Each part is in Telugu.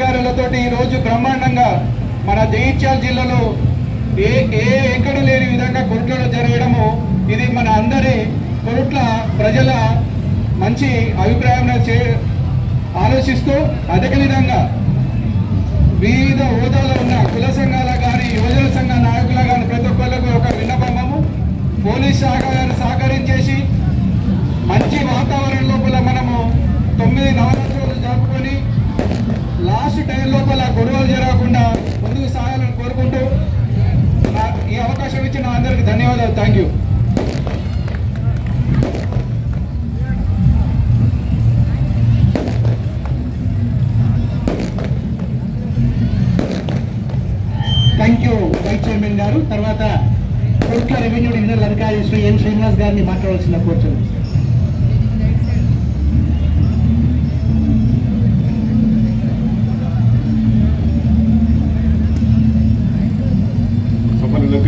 సహకారాలతోటి ఈరోజు బ్రహ్మాండంగా మన జగిత్యాల జిల్లాలో ఎక్కడ లేని విధంగా కొరుట్లలో జరగడము ఇది మన అందరి కొరుట్ల ప్రజల మంచి అభిప్రాయం ఆలోచిస్తూ అదే విధంగా వివిధ హోదాలో ఉన్న కుల సంఘాల కానీ యువజన సంఘ నాయకుల కానీ ప్రతి ఒక్కరికి ఒక విన్నపము, పోలీస్ శాఖ గారు సహకరించేసి మంచి వాతావరణం లోపల మనము 9 నవరాత్రులు జరుపుకొని లాస్ట్ టైం లోపల గొడవలు జరగకుండా ముందుకు సాగాలని కోరుకుంటూ ఈ అవకాశం ఇచ్చిన అందరికీ ధన్యవాదాలు. Thank you. Thank you vice chairman గారు. తర్వాత కొరుట్ల రెవెన్యూ డివిజనల్ అధికారి శ్రీ ఎన్ శ్రీనివాస్ గారిని మాట్లాడాల్సిన కోరుచున్నాను.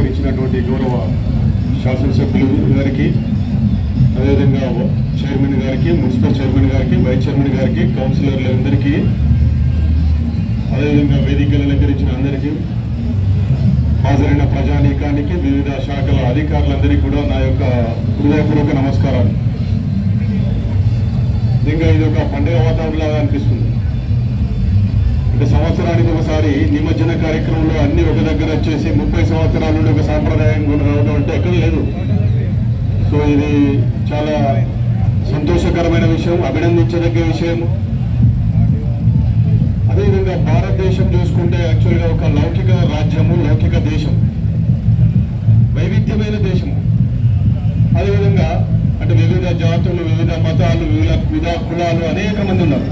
ఇచ్చినటువంటి గౌరవ శాసనసభ్యులు గారికి, అదేవిధంగా చైర్మన్ గారికి, మున్సిపల్ చైర్మన్ గారికి, వైస్ చైర్మన్ గారికి, కౌన్సిలర్లందరికీ, అదేవిధంగా వేదికలు అలంకరించిన అందరికీ, హాజరైన ప్రజానీకానికి, వివిధ శాఖల అధికారులందరికీ కూడా నా యొక్క హృదయపూర్వక నమస్కారాలు. ఇంకా ఇది ఒక పండుగ వాతావరణంలాగా అనిపిస్తుంది. అంటే సంవత్సరానికి ఒకసారి నిమజ్జన కార్యక్రమంలో అన్ని ఒక దగ్గర వచ్చేసి 30 సంవత్సరాల నుండి ఒక సాంప్రదాయం కూడా రావడం అంటే ఎక్కడ లేదు. సో ఇది చాలా సంతోషకరమైన విషయం, అభినందించదగ్గ విషయం. అదేవిధంగా భారతదేశం చూసుకుంటే యాక్చువల్గా ఒక లౌకిక రాజ్యము, లౌకిక దేశం, వైవిధ్యమైన దేశము. అదేవిధంగా అంటే వివిధ జాతులు, వివిధ మతాలు, వివిధ కులాలు అనేక మంది ఉన్నారు.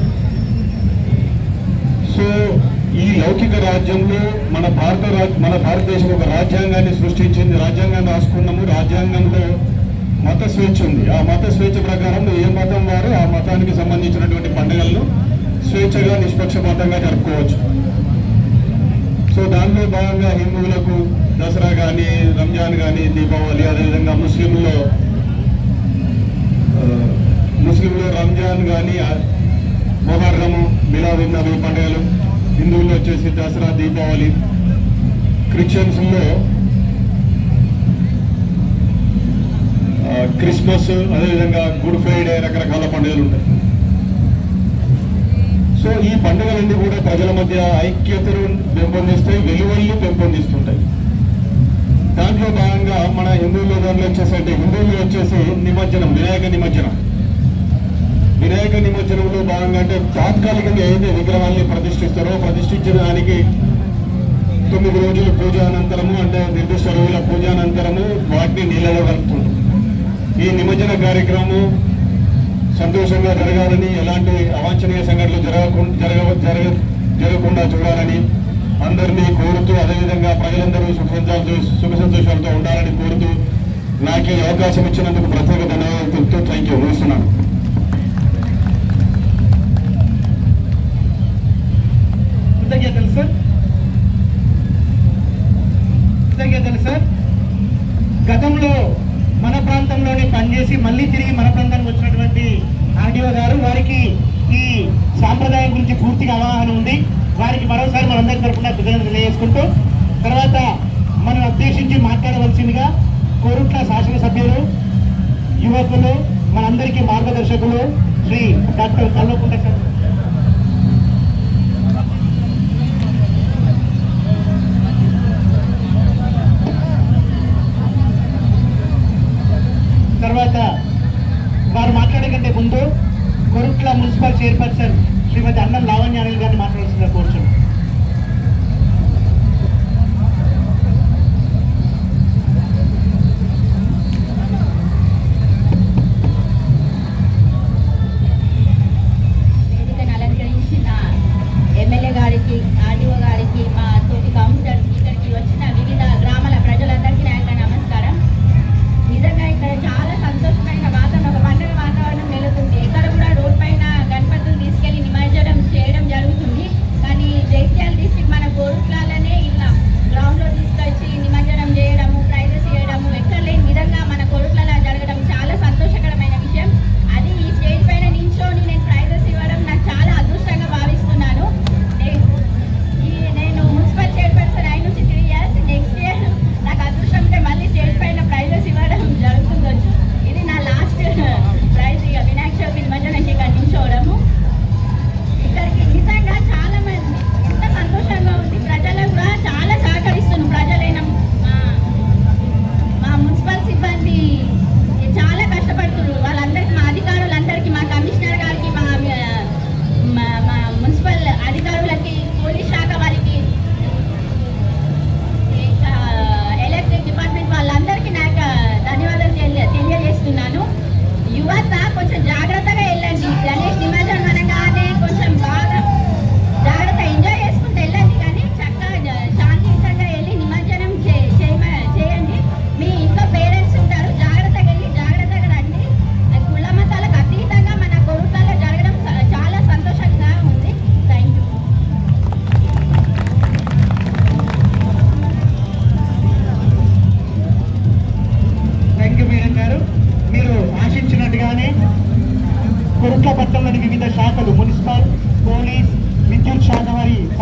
సో ఈ లౌకిక రాజ్యంలో మన భారతదేశం ఒక రాజ్యాంగాన్ని సృష్టించింది, రాజ్యాంగాన్ని రాసుకున్నాము. రాజ్యాంగంలో మత స్వేచ్ఛ ఉంది. ఆ మత స్వేచ్ఛ ప్రకారం ఏ మతం వారు ఆ మతానికి సంబంధించినటువంటి పండుగలను స్వేచ్ఛగా, నిష్పక్షపాతంగా జరుపుకోవచ్చు. సో దానిలో భాగంగా హిందువులకు దసరా కానీ, రంజాన్ కానీ, దీపావళి, అదేవిధంగా ముస్లింలో రంజాన్ కానీ, మొహర్రము, మిలాదున్ నబీ పండుగలు, హిందువుల్లో వచ్చేసి దసరా, దీపావళి, క్రిస్టియన్స్లో క్రిస్మస్, అదేవిధంగా గుడ్ ఫ్రైడే, రకరకాల పండుగలు ఉంటాయి. సో ఈ పండుగలన్నీ కూడా ప్రజల మధ్య ఐక్యతను పెంపొందిస్తాయి, వెలువల్ని పెంపొందిస్తుంటాయి. దాంట్లో భాగంగా మన హిందువుల్లో హిందువులు వచ్చేసి నిమజ్జనం, వినాయక నిమజ్జనంలో భాగంగా అంటే తాత్కాలికంగా ఏదైతే విగ్రహాన్ని ప్రతిష్ఠిస్తారో ప్రతిష్ఠించిన దానికి 9 రోజుల పూజ అనంతరము, అంటే నిర్దిష్ట రోజుల పూజ అనంతరము వాటిని నీళ్ళలో కలుపుతుంది. ఈ నిమజ్జన కార్యక్రమం సంతోషంగా జరగాలని, ఎలాంటి అవాంఛనీయ సంఘటనలు జరగకుండా చూడాలని అందరినీ కోరుతూ, అదేవిధంగా ప్రజలందరూ సుఖ సంతోషాలతో ఉండాలని కోరుతూ నాకు ఈ అవకాశం ఇచ్చినందుకు ప్రత్యేక ధన్యవాదాలు తెలుపుతూ థ్యాంక్ యూ ముగిస్తున్నాను. కృతజ్ఞతలు సార్. గతంలో మన ప్రాంతంలోనే పనిచేసి మళ్ళీ తిరిగి మన ప్రాంతానికి వచ్చినటువంటి ఆర్డీఓ గారు, వారికి ఈ సాంప్రదాయం గురించి పూర్తిగా అవగాహన ఉంది. వారికి మరోసారి మనందరి తరఫున కృతజ్ఞతలు తెలియజేసుకుంటూ, తర్వాత మనం ఉద్దేశించి మాట్లాడవలసిందిగా కోరుట్ల శాసనసభ్యులు, యువకులు, మనందరికీ మార్గదర్శకులు శ్రీ డాక్టర్ కల్వకుంట్ల సార్. తర్వాత వారు మాట్లాడే కంటే ముందు కొరుట్ల మున్సిపల్ చైర్పర్సన్ శ్రీమతి అన్నం లావణ్య అనిల్ గారిని మాట్లాడాల్సిందిగా కోరుచున్నాం.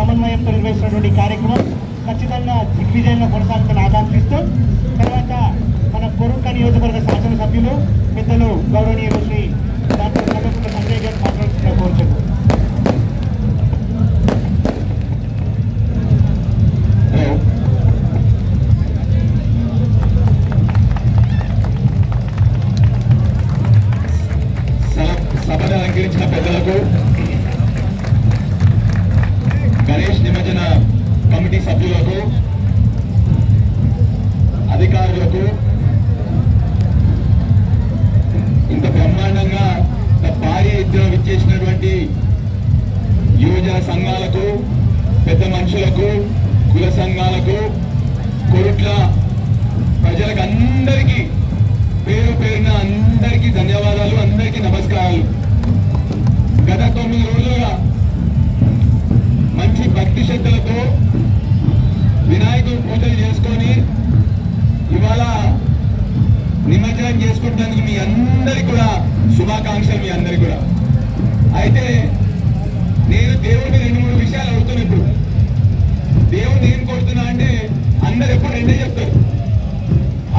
సమన్వయంతో నిర్వహిస్తున్నటువంటి కార్యక్రమం ఖచ్చితంగా దిగ్విజయంగా కొనసాగుతున్న ఆకాంక్షిస్తూ తర్వాత మన కొరుట్ల నియోజకవర్గ శాసనసభ్యులు పెద్దలు గౌరవనీయులు శ్రీ డాక్టర్ కల్వకుంట్ల సంజయ్ గారు మాట్లాడుతున్న కోరుచున్నాను. సభను అలంకరించిన పెద్దలకు, గణేష్ నిమజ్జన కమిటీ సభ్యులకు, అధికారులకు, ఇంత బ్రహ్మాండంగా భారీ ఎత్తున విచ్చేసినటువంటి యువజన సంఘాలకు, పెద్ద మనుషులకు, కుల సంఘాలకు, కొరుట్ల ప్రజలకు అందరికీ పేరు పేరున అందరికీ ధన్యవాదాలు, అందరికీ నమస్కారాలు. గత 9 రోజులుగా మంచి భక్తి శ్రద్ధలతో వినాయకుడు పూజలు చేసుకొని ఇవాళ నిమజ్జనం చేసుకుంటానికి మీ అందరికి కూడా శుభాకాంక్షలు. మీ అందరికి కూడా అయితే నేను దేవుడిని 2-3 విషయాలు అడుగుతున్నా. ఇప్పుడు దేవుడిని ఏం కొడుతున్నా అంటే అందరు ఎప్పుడు రెండే చెప్తారు,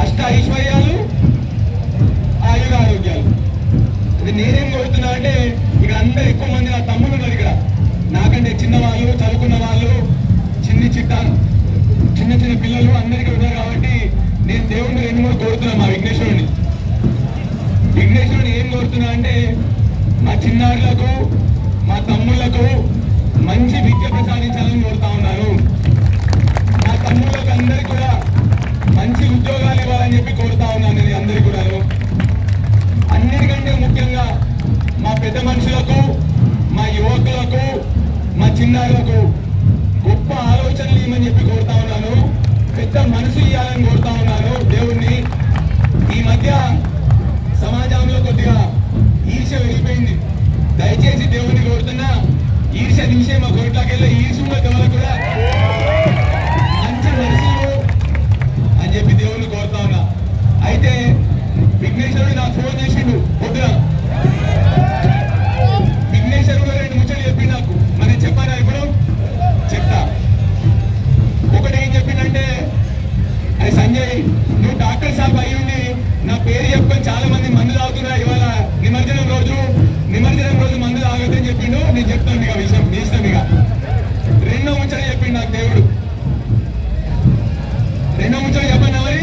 అష్ట ఐశ్వర్యాలు, ఆయుర ఆరోగ్యాలు. నేనేం కోరుతున్నా అంటే ఇక్కడ అందరు ఎక్కువ మంది నా తమ్ముళ్ళు ఉన్నారు ఇక్కడ, నాకంటే చిన్నవాళ్ళు, చదువుకున్న వాళ్ళు, చిన్న చిన్న పిల్లలు అందరికీ ఉన్నారు. కాబట్టి నేను దేవుడిని 2-3 కోరుతున్నా. మా విఘ్నేశ్వరుని ఏం కోరుతున్నా అంటే మా చిన్నారులకు, మా తమ్ముళ్లకు మంచి విద్య ప్రసాదించాలని కోరుతా ఉన్నాను. మా తమ్ముళ్ళకు అందరికీ కూడా మంచి ఉద్యోగాలు ఇవ్వాలని చెప్పి కోరుతా ఉన్నాను నేను అందరికీ కూడా. అన్నిటికంటే ముఖ్యంగా మా పెద్ద మనుషులకు, మా యువకులకు, మా చిన్నారులకు గొప్ప ఆలోచనలు ఇవ్వమని చెప్పి కోరుతా ఉన్నాను. పెద్ద మనసు ఇవ్వాలని కోరుతా ఉన్నాను దేవుణ్ణి. ఈ మధ్య సమాజంలో కొద్దిగా ఈర్ష్య వెళ్ళిపోయింది. దయచేసి దేవుణ్ణి కోరుతున్నా, ఈర్ష్య తీసే మా కొరట్లోకి వెళ్ళే ఈర్ష్య దేవులకు కూడా మంచి మనసు అని చెప్పి దేవుణ్ణి కోరుతా ఉన్నా. అయితే విఘ్నేశ్వరుడు నాకు ఫోన్ చేసిండు పొద్దున. విఘ్నేశ్వరుడు 2 ముచ్చట్లు చెప్పి నాకు, మరి చెప్పారా? ఇప్పుడు చెప్తా. ఒకటి ఏం చెప్పిందంటే, అది సంజయ్, నువ్వు డాక్టర్ సాబ్ అయ్యుండి నా పేరు చెప్పుకొని చాలా మంది మందు తాగుతున్నా, ఇవాళ నిమజ్జనం రోజు మందు తాగొద్దని చెప్పిండు. నేను చెప్తాను ఇక విషయం, నీ ఇష్టం. ఇక 2వ ముచ్చట చెప్పిండు నాకు దేవుడు. 2వ ముచ్చట చెప్పండి. మరి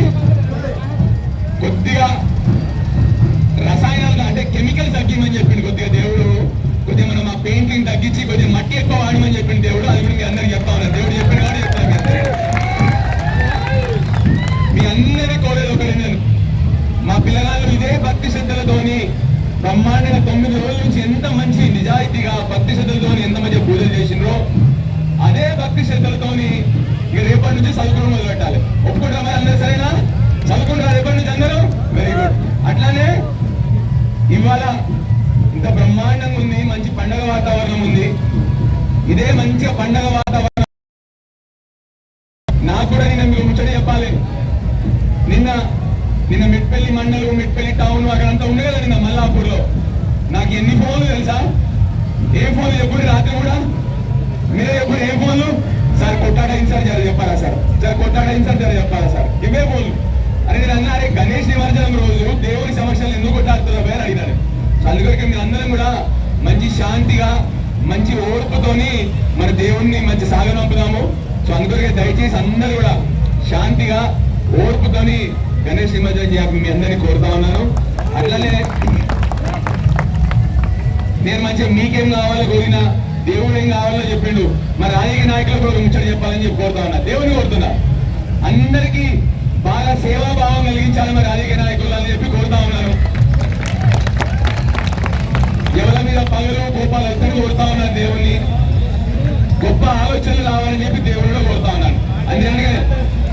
కొద్దిగా రసాయనాలు అంటే కెమికల్స్ తగ్గిమని చెప్పిండు కొద్దిగా దేవుడు. కొద్దిగా మనం ఆ పెయింటింగ్ తగ్గించి కొద్దిగా మట్టి ఎక్కువ వాడమని చెప్పిండు దేవుడు. అది కూడా మీ అందరికి చెప్తా ఉన్నారు. దేవుడు చెప్పిన కానీ చెప్తాను. మీ అందరి కోరేది ఒకటి, నేను మా పిల్లగాళ్ళు ఇదే భక్తి శ్రద్ధలతోని బ్రహ్మాండంగా 9 రోజుల నుంచి ఎంత మంచి నిజాయితీగా భక్తి శ్రద్ధలతోని ఎంత మంచి పూజలు చేసిండ్రో అదే భక్తి శ్రద్ధలతోని ఇక రేపటి నుంచి చదువుకోవడం మొదలు పెట్టాలి. ఒప్పుకుంటారా మరి అందరూ? సరేనా? చదువుకుంటారా రేపటి నుంచి అందరూ? Very good. అట్లానే ఇవాళ ఇంత బ్రహ్మాండంగా ఉంది, మంచి పండగ వాతావరణం ఉంది. ఇదే మంచిగా పండగ వాతావరణం నాకు కూడా నిన్న మీరు ముచ్చట చెప్పాలి. నిన్న మిట్పల్లి మండలం, మిట్పల్లి టౌన్ అక్కడంతా ఉండే కదా నిన్న మల్లాపూర్లో. నాకు ఎన్ని ఫోన్లు తెలుసా? ఏం ఫోన్లు ఎప్పుడు రాత్రి కూడా మీరే ఎప్పుడు ఏం ఫోన్లు? సార్ కొట్టాడైంది సార్, జర చెప్పాలా సార్? కొట్టాడైంది సార్, జర చెప్పాలా సార్? ఇవే ఫోన్లు. అరే నేను అన్నా, అరే గణేష్ నిమజ్జనం రోజు దేవుని సమక్షంలో ఎందుకు కొట్టాడుతున్నా పేరు అడిగినారు. అందుకొరికి మీరు అందరం కూడా మంచి శాంతిగా, మంచి ఓర్పుతోని మన దేవుణ్ణి మంచి సాగనంపుదాము. సో అందుకొరికి దయచేసి అందరూ కూడా శాంతిగా, ఓర్పుతోని గణేష్ నిమజ్జనం చేయాలి మీ అందరినీ కోరుతా ఉన్నాను. అట్లనే నేను మంచిగా మీకేం కావాలో కోరినా, దేవుడు ఏం కావాలో చెప్పిండు. మరి రాజకీయ నాయకులకు కూడా ముచ్చట చెప్పాలని చెప్పి కోరుతా ఉన్నా, దేవుని కోరుతున్నా. అందరికీ బాగా సేవాభావం కలిగించాలి మరి రాజకీయ నాయకులు అని చెప్పి కోరుతా ఉన్నాను. ఎవరి మీద పగలు కోపాలు అందరూ కోరుతా ఉన్నాను దేవుణ్ణి. గొప్ప ఆలోచనలు రావాలని చెప్పి దేవుడు కోరుతా ఉన్నాను. అందుకని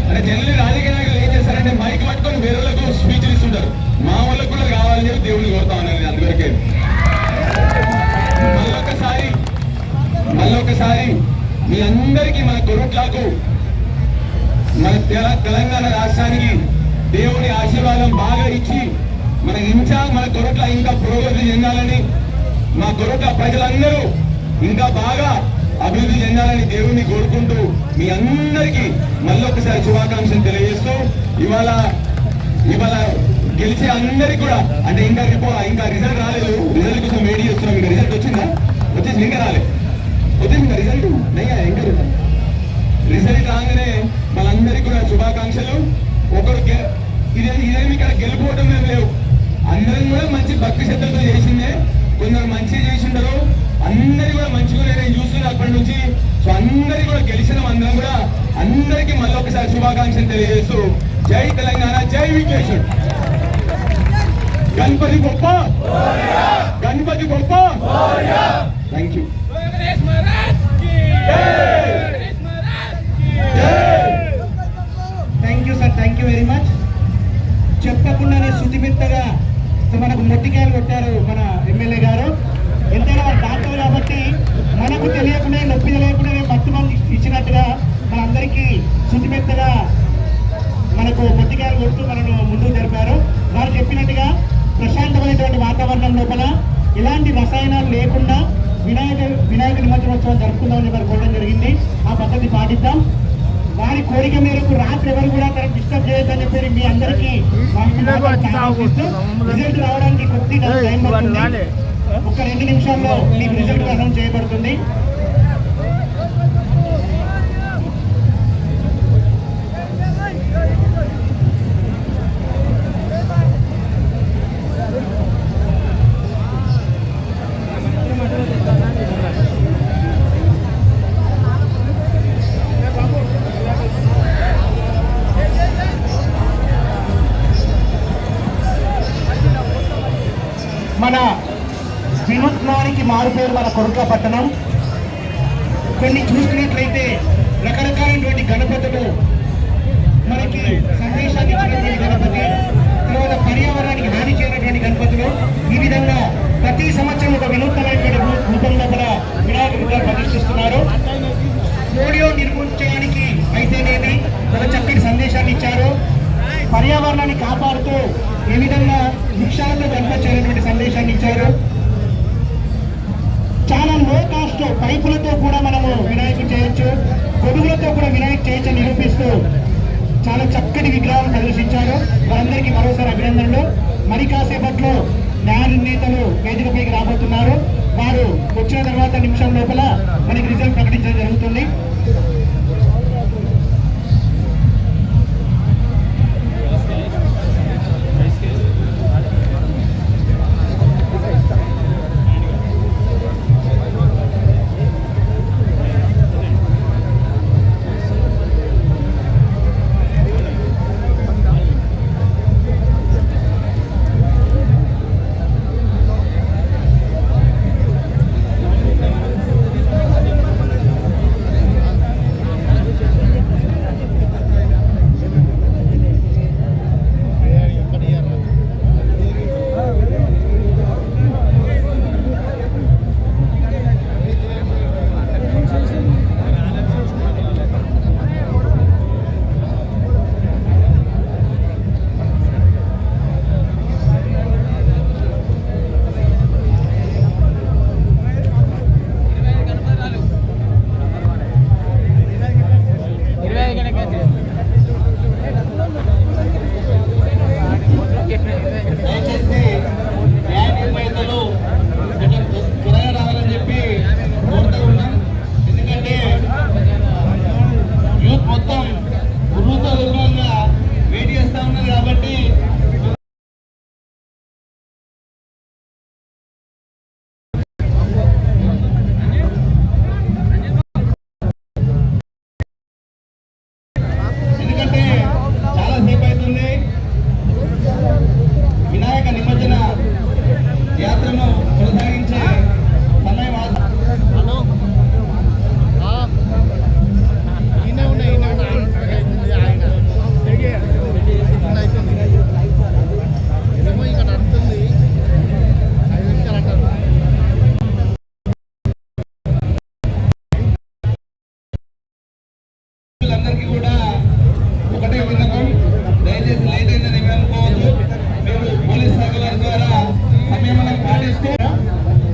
అంటే జనరల్ రాజకీయ నాయకులు ఏం చేస్తారంటే మైక్ పట్టుకొని వేరే వాళ్ళకు స్పీచ్లు ఇస్తుంటారు. మా వాళ్ళకు కూడా కావాలని చెప్పి దేవుడిని కోరుతా ఉన్నాను నేను. అందువరకే మళ్ళొకసారి మీ అందరికీ, మన కొరుట్లకు, మన తెలంగాణ రాష్ట్రానికి దేవుని ఆశీర్వాదం బాగా ఇచ్చి మన కొరుట్ల ఇంకా పురోగతి చెందాలని, మా కొరుట్ల ప్రజలందరూ ఇంకా బాగా అభివృద్ధి చెందాలని ఉండాలని దేవుణ్ణి కోరుకుంటూ మీ అందరికీ మళ్ళొకసారి శుభాకాంక్షలు తెలియజేస్తూ ఇవాళ గెలిచే అందరికి కూడా అంటే ఇంకా రిజల్ట్ రాలేదు. రిజల్ట్ కోసం వెయిట్ చేస్తున్నాం. ఇంకా రిజల్ట్ వచ్చిందా? వచ్చేసి ఇంకా రాలేదు. వచ్చేసిందా రిజల్ట్? నయ్యా ఇంకా రిజల్ట్ రాగానే వాళ్ళందరికీ కూడా శుభాకాంక్షలు. ఒకరు ఇదేమి ఇక్కడ గెలుపోవడం ఏం లేవు. అందరం కూడా మంచి భక్తి శ్రద్ధలతో చేసిందే. కొందరు మంచిగా చేసిండరు. అందరి కూడా మంచిగా నేను చూస్తున్నా అప్పటి నుంచి. సో అందరి కూడా గెలిచిన అందరం కూడా అందరికీ మళ్ళీ ఒకసారి శుభాకాంక్షలు తెలియజేస్తూ జై తెలంగాణ, జై వికేశ్వర్. గణపతి గొప్ప, గణపతి గొప్ప. Thank you. Thank you sir, thank you very much. చెప్పకుండానే శుతిమెత్తగా మనకు మొట్టికాయలు కొట్టారు మన ఎమ్మెల్యే గారు. ఎంతైనా వారు డాక్టర్ కాబట్టి మనకు తెలియకుండా నొప్పి తెలియకుండా మత్తు మంది ఇచ్చినట్టుగా మనందరికీ శుతిమెత్తగా మనకు మొట్టికాయలు కొడుతూ మనను ముందుకు జరిపారు. వారు చెప్పినట్టుగా ప్రశాంతమైనటువంటి వాతావరణం లోపల ఎలాంటి రసాయనాలు లేకుండా వినాయక నిమజ్జనోత్సవం జరుపుకుందామని వారు కోరడం జరిగింది. ఆ పద్ధతి పాటిద్దాం. వారి కోరిక మేరకు రాత్రి ఎవరు కూడా తనకు డిస్టర్బ్ చేయొద్దని చెప్పి మీ అందరికీ రిజల్ట్ రావడానికి కొద్దిగా టైం పడుతుంది. ఒక 2 నిమిషాల్లో మీకు రిజల్ట్ అనౌన్స్ చేయబడుతుంది. మన వినూత్నానికి మారుపేరు మన కొరుట్ల పట్టణం. కొన్ని చూసుకున్నట్లయితే రకరకాలైనటువంటి గణపతులు, మనకి సందేశాన్ని ఇచ్చినటువంటి గణపతి, తర్వాత పర్యావరణానికి హాని చేయనటువంటి గణపతులు. ఈ విధంగా ప్రతి సంవత్సరం ఒక వినూత్నమైనటువంటి రూపంలో కూడా వినాయకుడిగా ప్రతిష్ఠిస్తున్నారు. పోలియో నిర్మూలించడానికి అయితేనేమి ఒక చక్కటి సందేశాన్ని ఇచ్చారు. పర్యావరణాన్ని కాపాడుతూ ఏ విధంగా వృక్షాలతో కనిపించేటువంటి సందేశాన్ని ఇచ్చారు. చాలా లో కాస్ట్ పైపులతో కూడా మనము వినాయకుడు చేయొచ్చు, గొడుగులతో కూడా వినాయకు చేయొచ్చు నిరూపిస్తూ చాలా చక్కటి విగ్రహాలను ప్రదర్శించారు. వారందరికీ మరోసారి అభినందనలు. మరి కాసేపట్లో న్యాయ నేతలు వేదికపైకి రాబోతున్నారు. వారు వచ్చిన తర్వాత నిమిషం లోపల మనకి రిజల్ట్ ప్రకటించడం జరుగుతుంది.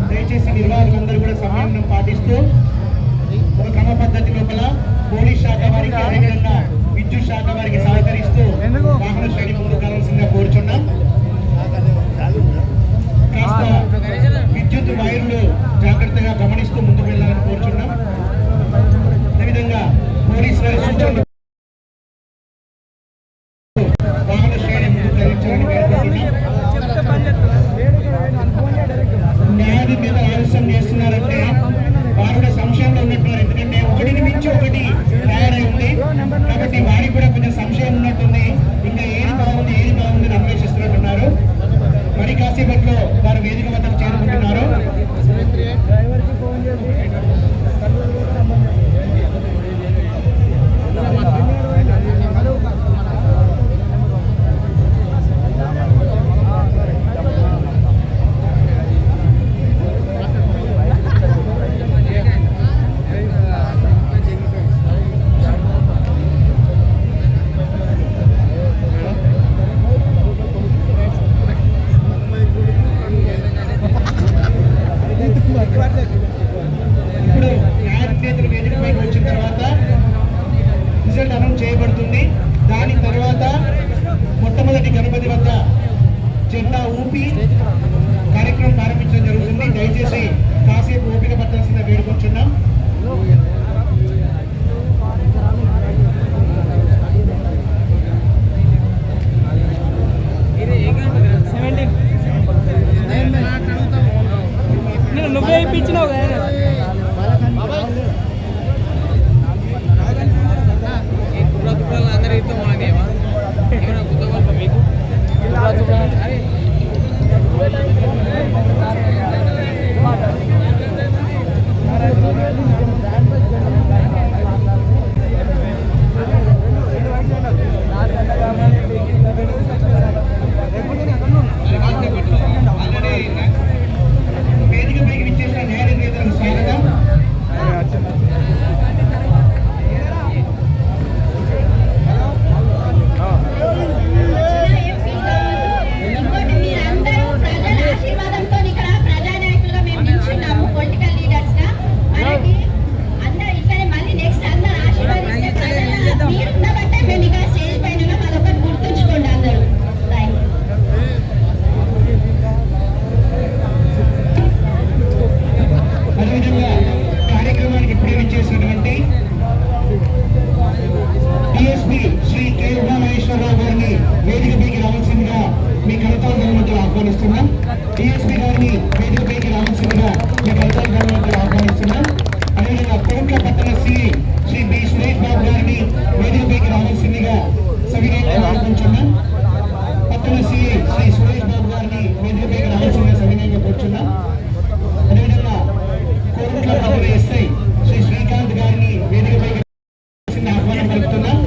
దయచేసి నిర్వాహకులందరూ కూడా సంయమనం పాటిస్తూ ఒక క్రమ గారి సూచనలు వాహన శ్రేణి ధరించాలని న్యాయాధి మీద ఆలస్యం చేస్తున్నారంటే వారు కూడా సంశయంలో ఉన్నట్టున్నారు. ఎందుకంటే ఒకటిని మించి ఒకటి తయారై ఉంది కాబట్టి వారికి కూడా కొంచెం సంశయం ఉన్నట్టుంది. ఇంకా ఏది బాగుంది అని అన్వేషిస్తున్నట్టున్నారు. మరి కాసేపట్లో వారు వేదిక వద్దకు చేరుకుంటున్నారు. ఇప్పుడు న్యాయమూర్తులు వేదికపైకి వచ్చిన తర్వాత రిజల్ట్ అనౌన్స్ చేయబడుతుంది. దాని తర్వాత మొట్టమొదటి గణపతి వద్ద జెండా ఊపి కార్యక్రమం ప్రారంభించడం జరుగుతుంది. దయచేసి కాసేపు ఓపిక పట్టాల్సిందిగా వేడుకొచ్చున్నాం. నువ్వే ఇప్పించినావు కదా అందరితో మాకేమా ఏమైనా గుర్తుకోవాలి మీకు వేదికపైకి విచ్చేసిన న్యాయనిర్ణేతలకు స్వాగతం. ఇంకోటి మీరందరూ ప్రజల ఆశీర్వాదంతో ఇక్కడ ప్రజానాయకులుగా మేము నిల్చున్నాము. పొలిటికల్ లీడర్స్ గా మనకి అందరూ ఇక్కడే మళ్ళీ నెక్స్ట్ అందరూ ఆశీర్వాదిస్తే ప్రజల మీరు ఉండబట్టే మేము ఇక్కడ స్టేజ్ పైన ఉన్నాం. అదొకటి గుర్తుంచుకోండి అందరూ. థ్యాంక్ అదేవిధంగా కార్యక్రమానికి ఇప్పుడే విచ్చేసినటువంటి డిఎస్పీ శ్రీ కె ఉమామహేశ్వరరావు గారిని వేదికపైకి రావాల్సిందిగా మీ కలతాల గవర్నమెంట్ ఆహ్వానిస్తున్నాం. డిఎస్పీ గారిని వేదికపైకి రావాల్సిందిగా మీ కలతాల గవర్నమెంట్ ఆహ్వానిస్తున్నాం. అదేవిధంగా కోట్ల పట్టణ సిఐ శ్రీ బి సురేష్ బాబు గారిని వేదికపైకి రావాల్సిందిగా సవినయంగా కోరుకుంటున్నాం. పట్టణ సిఐ శ్రీ సురేష్ బాబు గారిని వేదికపైకి రావాల్సిందిగా సవినయంగా కోరుచున్నాం. అదేవిధంగా కోరుట్ల పట్టణ ఎస్ఐ శ్రీ శ్రీకాంత్ గారిని వేదికపైకి ఆహ్వానం పలుకుతున్నాం.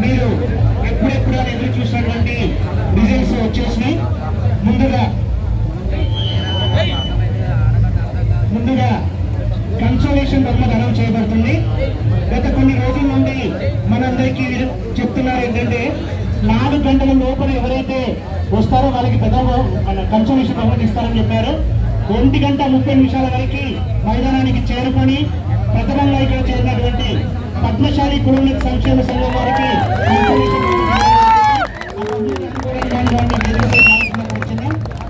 మీరు ఎప్పుడెప్పుడు ఎదురు చూసినటువంటి రిజల్ట్స్ వచ్చేసి ముందుగా కన్సోలేషన్ బహుమతి అనౌన్స్ చేయబడుతుంది. గత కొన్ని రోజుల నుండి మనందరికీ చెప్తున్నారు ఏంటంటే 4 గంటల లోపల ఎవరైతే వస్తారో వాళ్ళకి పెద్ద కన్సోలేషన్ బహుమతి ఇస్తారని చెప్పారు. 1:30 వరకు మైదానానికి చేరుకొని ప్రథమంగా ఇక్కడ చేరినటువంటి పద్మశాలి కుటుంబ సంక్షేమ సంఘం వారికి కన్సోలేషన్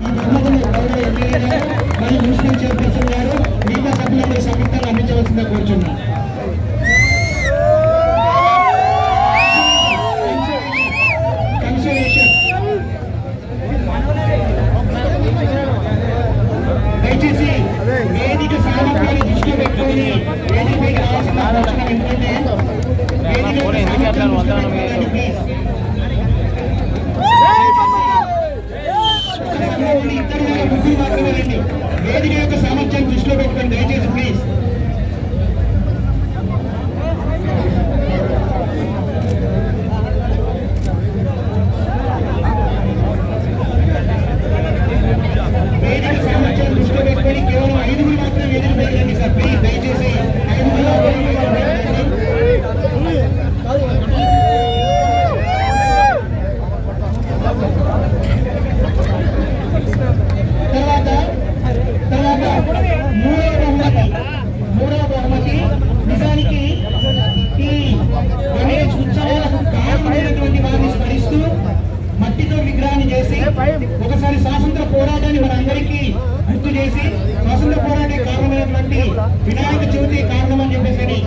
ఈ బహుమతులు గౌరవ ఎమ్మెల్యే గారు మరియు మున్సిపల్ చైర్పర్సన్ గారు మిగతా సభ్యులందరూ సంయుక్తంగా అందించవలసిందిగా కోరుచున్నాం. దయచేసి వేదిక సామర్థ్యాన్ని దృష్టిలో పెట్టుకొని వేదికపైకి రావాల్సిన ఆలోచన ఎందుకంటే ముగ్గురు మాత్రమే రండి. వేదిక యొక్క సామర్థ్యాన్ని దృష్టిలో పెట్టుకొని దయచేసి ప్లీజ్. వేదిక సామర్థ్యాన్ని దృష్టిలో పెట్టుకొని కేవలం 5 మాత్రమే వేదిక పైకి రండి సార్ ప్లీజ్. దయచేసి 5 మూడవ బహుమతి నిజానికి ఈ గణేష్ ఉత్సవాలకు కారణమైనటువంటి వారిని స్మరిస్తూ మట్టితో విగ్రహాన్ని చేసి ఒకసారి స్వాతంత్ర పోరాటాన్ని మనందరికీ గుర్తు చేసి స్వాతంత్ర పోరాటానికి కారణమైనటువంటి వినాయక చవితి కారణం అని చెప్పేసి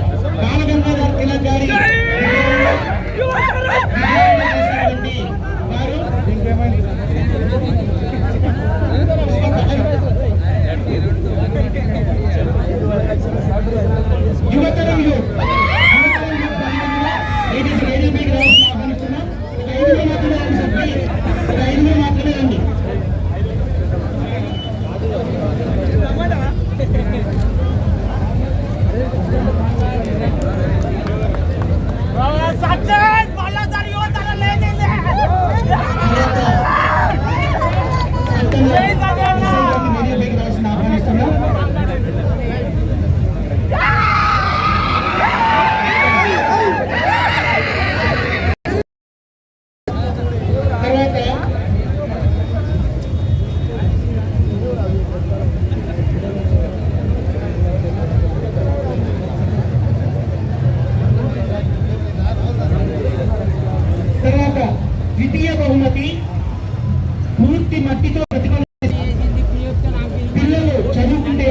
బాలగంగాధర్ తిలక్ గారి యువతరం ఆహ్వానిస్తున్నాం. ఒక 5 మాత్రమే రండి. తర్వాత ద్వితీయ బహుమతి పూర్తి మట్టితో పిల్లలు చదువుకుంటే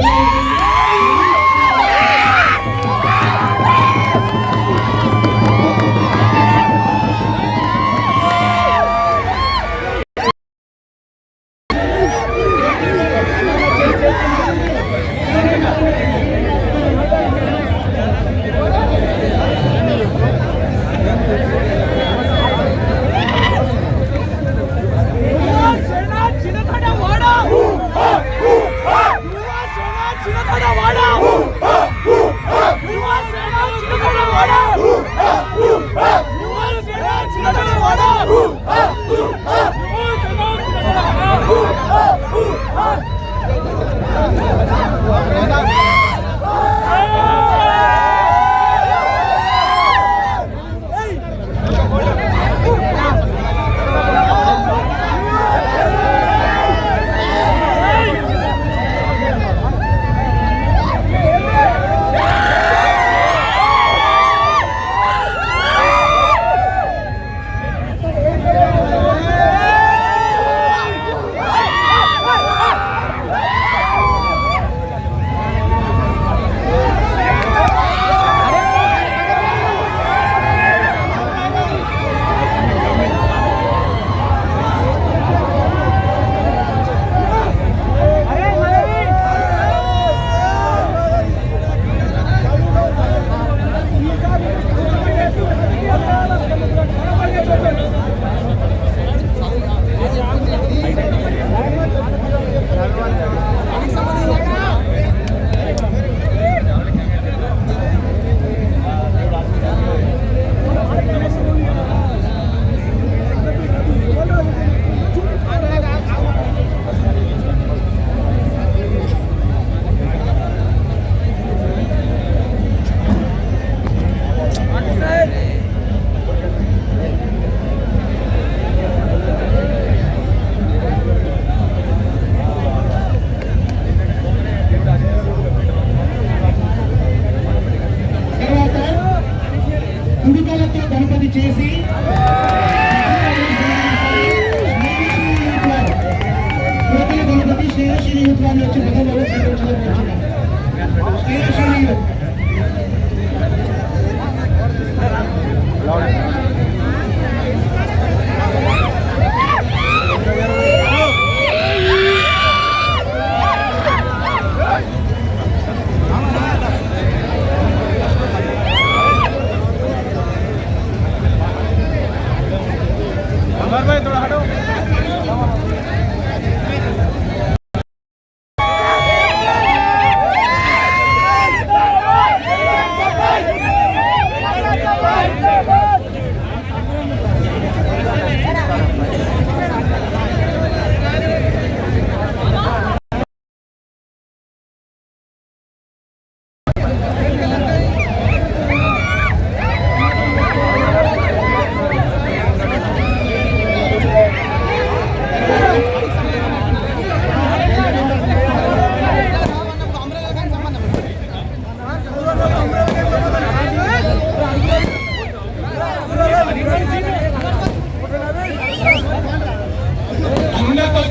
శ్రీరశ్రీ యూత్ వాళ్ళు వచ్చి ప్రజల్లో స్వీకరించడం శ్రీరశ్రీ యూత్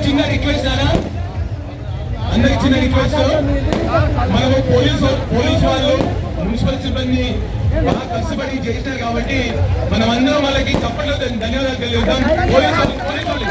చిన్న రిక్వెస్ట్ అనా, అందరికి చిన్న రిక్వెస్ట్, మనము పోలీస్ వాళ్ళు మున్సిపల్ సిబ్బంది బాగా కష్టపడి చేసినారు కాబట్టి మనం అందరం వాళ్ళకి తప్పట్లో ధన్యవాదాలు తెలియజేద్దాం. పోలీసు వాళ్ళు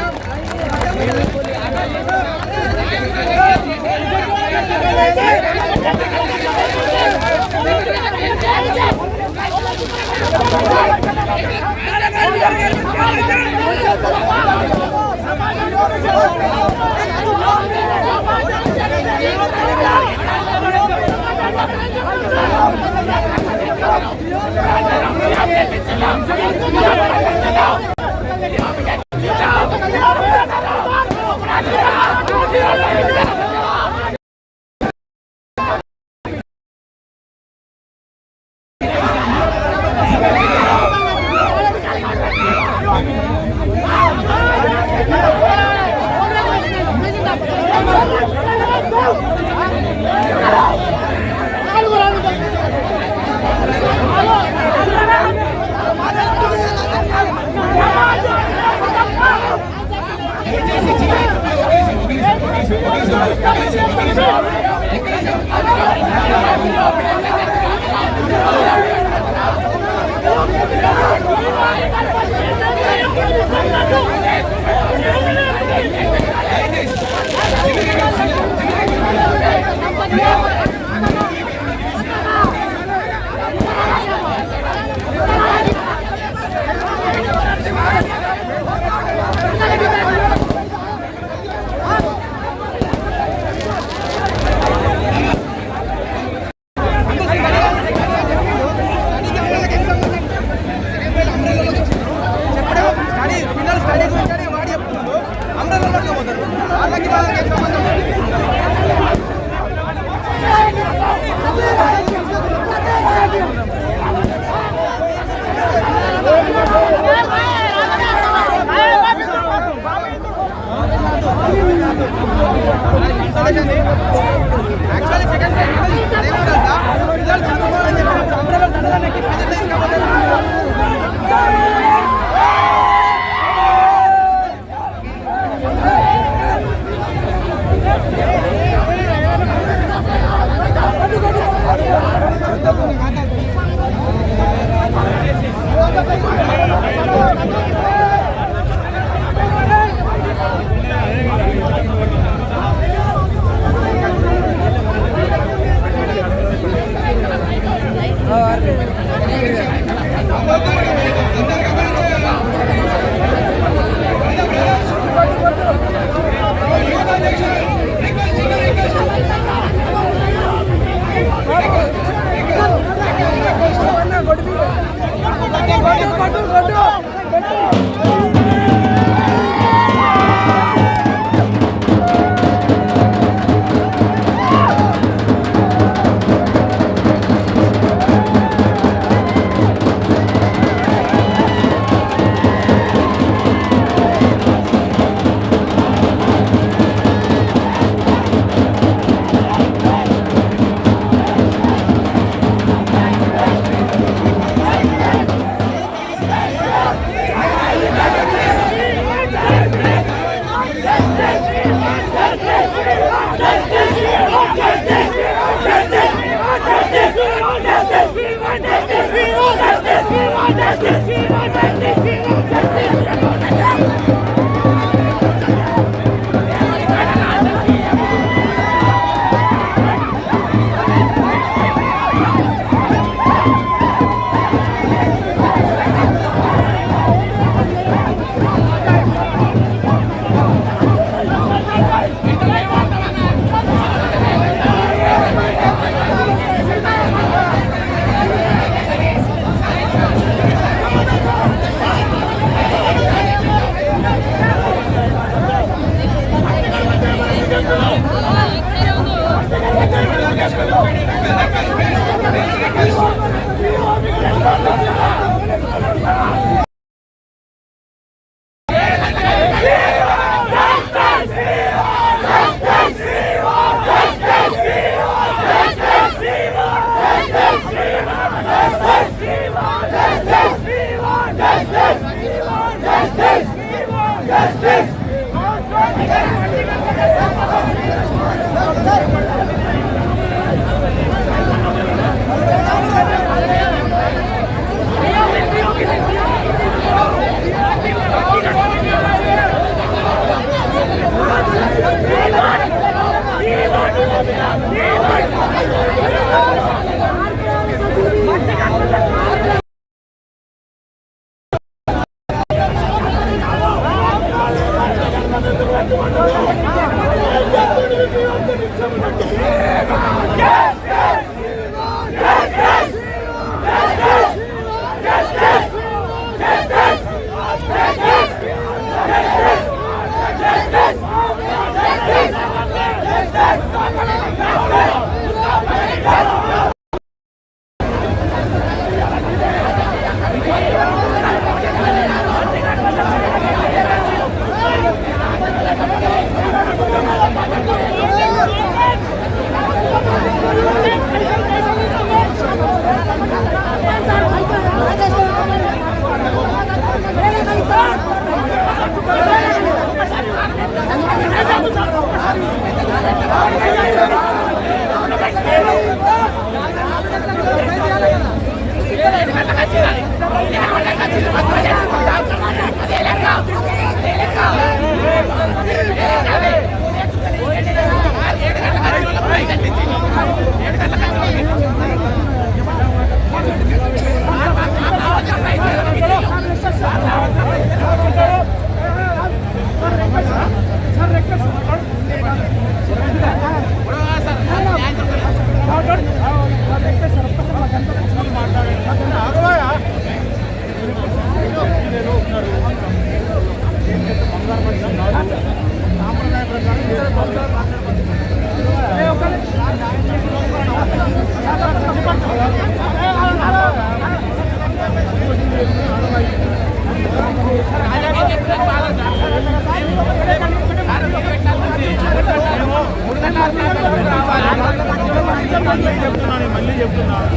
మళ్ళీ చెప్తున్నాను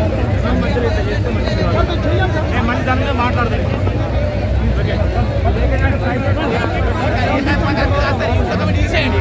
మళ్ళీ దాని మీద మాట్లాడదాం. తీసేయండి